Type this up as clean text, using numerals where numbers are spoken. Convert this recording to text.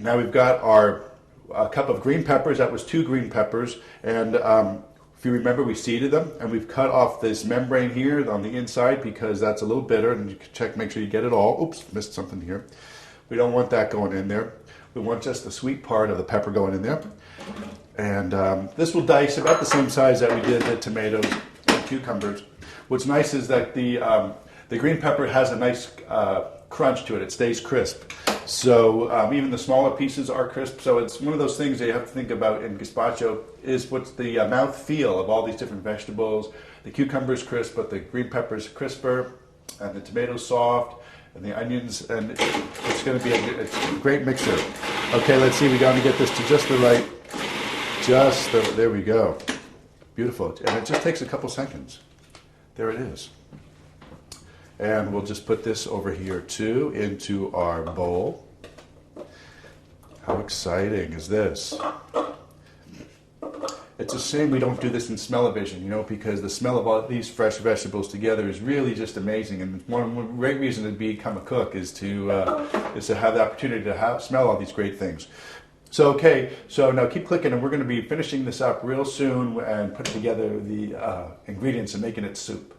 now we've got our cup of green peppers. That was 2 green peppers, and if you remember, we seeded them, and we've cut off this membrane here on the inside because that's a little bitter, and you can check, make sure you get it all. Oops, missed something here. We don't want that going in there. We want just the sweet part of the pepper going in there. And this will dice about the same size that we did the tomatoes and cucumbers. What's nice is that the green pepper has a nice crunch to it. It stays crisp. So even the smaller pieces are crisp. So it's one of those things that you have to think about in gazpacho is what's the mouth feel of all these different vegetables. The cucumber's crisp, but the green pepper's crisper, and the tomatoes soft, and the onions, and it's going to be a great mixture. Okay, let's see. We got to get this to just the right, there we go. Beautiful. And it just takes a couple seconds. There it is. And we'll just put this over here too into our bowl. How exciting is this? It's a shame we don't do this in smell-o-vision, you know, because the smell of all these fresh vegetables together is really just amazing. And one great reason to become a cook is to have the opportunity to smell all these great things. So, okay, so now keep clicking, and we're going to be finishing this up real soon and putting together the ingredients and making it soup.